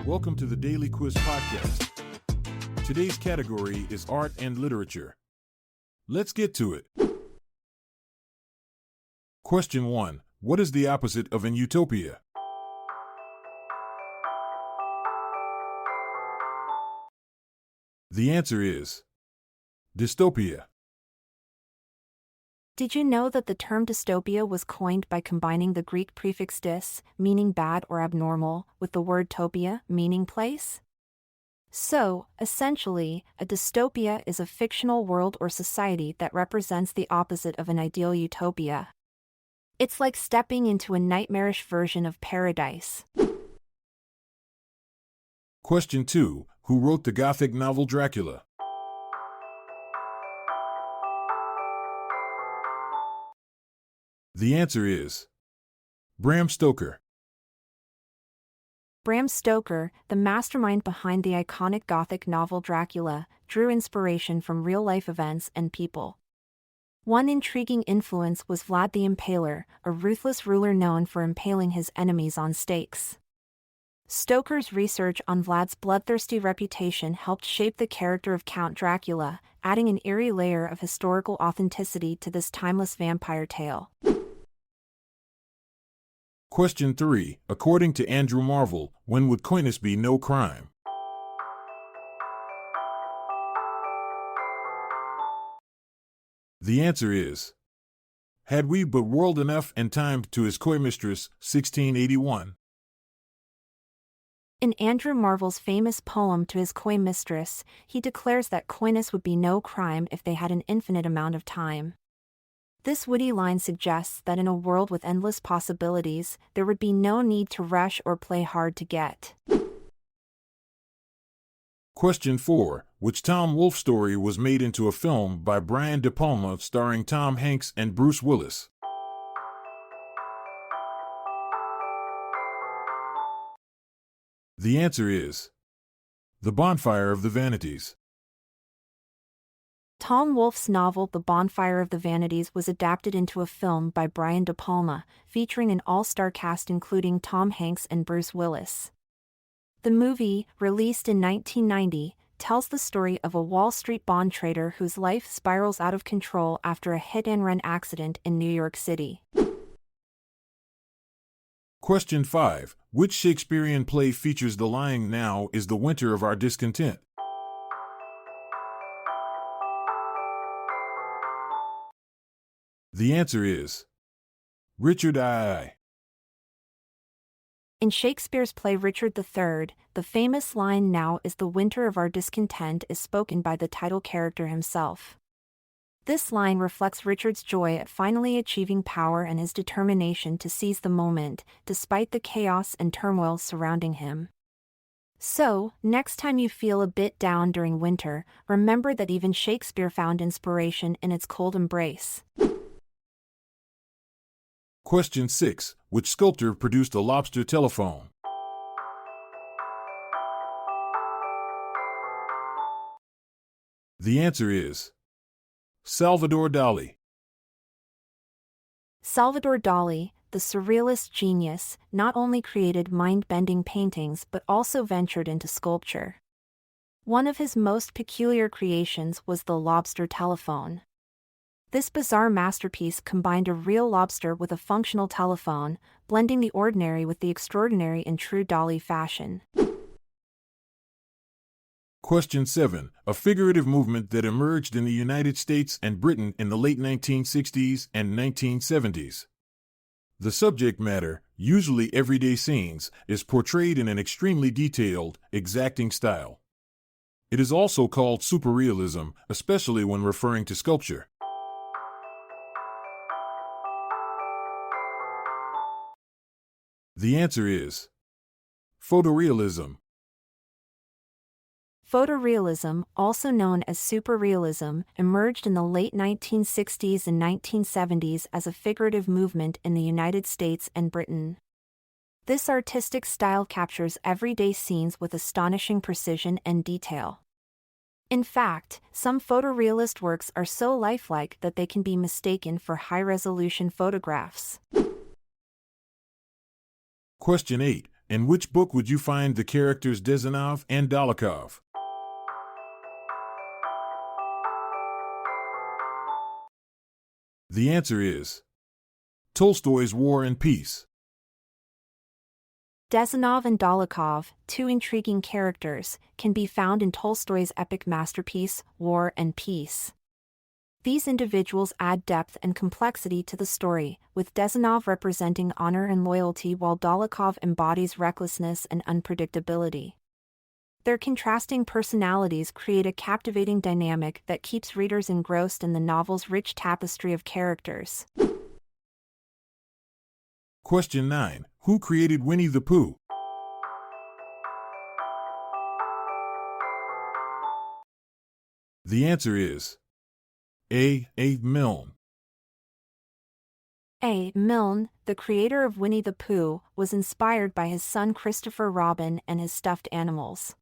Welcome to the Daily Quiz Podcast. Today's category is art and literature. Let's get to it. Question 1. What is the opposite of an utopia? The answer is dystopia. Did you know that the term dystopia was coined by combining the Greek prefix dys, meaning bad or abnormal, with the word topia, meaning place? So, essentially, a dystopia is a fictional world or society that represents the opposite of an ideal utopia. It's like stepping into a nightmarish version of paradise. Question 2. Who wrote the Gothic novel Dracula? The answer is Bram Stoker. Bram Stoker, the mastermind behind the iconic Gothic novel Dracula, drew inspiration from real-life events and people. One intriguing influence was Vlad the Impaler, a ruthless ruler known for impaling his enemies on stakes. Stoker's research on Vlad's bloodthirsty reputation helped shape the character of Count Dracula, adding an eerie layer of historical authenticity to this timeless vampire tale. Question 3. According to Andrew Marvell, when would coyness be no crime? The answer is had we but world enough and time to his coy mistress, 1681. In Andrew Marvell's famous poem To His Coy Mistress, he declares that coyness would be no crime if they had an infinite amount of time. This witty line suggests that in a world with endless possibilities, there would be no need to rush or play hard to get. Question 4. Which Tom Wolfe story was made into a film by Brian De Palma starring Tom Hanks and Bruce Willis? The answer is The Bonfire of the Vanities. Tom Wolfe's novel The Bonfire of the Vanities was adapted into a film by Brian De Palma, featuring an all-star cast including Tom Hanks and Bruce Willis. The movie, released in 1990, tells the story of a Wall Street bond trader whose life spirals out of control after a hit-and-run accident in New York City. Question 5. Which Shakespearean play features the line "Now is the winter of our discontent"? The answer is Richard II. In Shakespeare's play Richard III, the famous line "Now is the winter of our discontent" is spoken by the title character himself. This line reflects Richard's joy at finally achieving power and his determination to seize the moment, despite the chaos and turmoil surrounding him. So, next time you feel a bit down during winter, remember that even Shakespeare found inspiration in its cold embrace. Question 6. Which sculptor produced the Lobster telephone? The answer is Salvador Dali. Salvador Dali, the surrealist genius, not only created mind-bending paintings but also ventured into sculpture. One of his most peculiar creations was the Lobster telephone. This bizarre masterpiece combined a real lobster with a functional telephone, blending the ordinary with the extraordinary in true Dali fashion. Question 7. A figurative movement that emerged in the United States and Britain in the late 1960s and 1970s. The subject matter, usually everyday scenes, is portrayed in an extremely detailed, exacting style. It is also called superrealism, especially when referring to sculpture. The answer is photorealism. Photorealism, also known as superrealism, emerged in the late 1960s and 1970s as a figurative movement in the United States and Britain. This artistic style captures everyday scenes with astonishing precision and detail. In fact, some photorealist works are so lifelike that they can be mistaken for high-resolution photographs. Question 8. In which book would you find the characters Desinov and Dolokhov? The answer is Tolstoy's War and Peace. Desinov and Dolokhov, two intriguing characters, can be found in Tolstoy's epic masterpiece, War and Peace. These individuals add depth and complexity to the story, with Desinov representing honor and loyalty while Dolokhov embodies recklessness and unpredictability. Their contrasting personalities create a captivating dynamic that keeps readers engrossed in the novel's rich tapestry of characters. Question 9. Who created Winnie the Pooh? The answer is A. Milne. A. Milne, the creator of Winnie the Pooh, was inspired by his son Christopher Robin and his stuffed animals.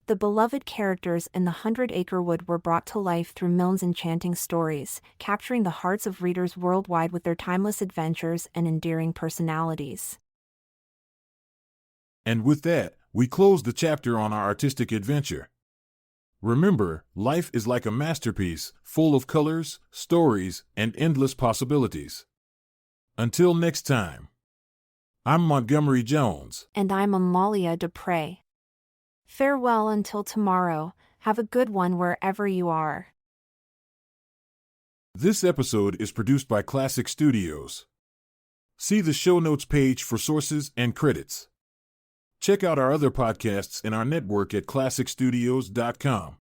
The beloved characters in the 100-Acre Wood were brought to life through Milne's enchanting stories, capturing the hearts of readers worldwide with their timeless adventures and endearing personalities. And with that, we close the chapter on our artistic adventure. Remember, life is like a masterpiece, full of colors, stories, and endless possibilities. Until next time. I'm Montgomery Jones. And I'm Amalia Dupre. Farewell until tomorrow. Have a good one wherever you are. This episode is produced by Classic Studios. See the show notes page for sources and credits. Check out our other podcasts in our network at classicstudios.com.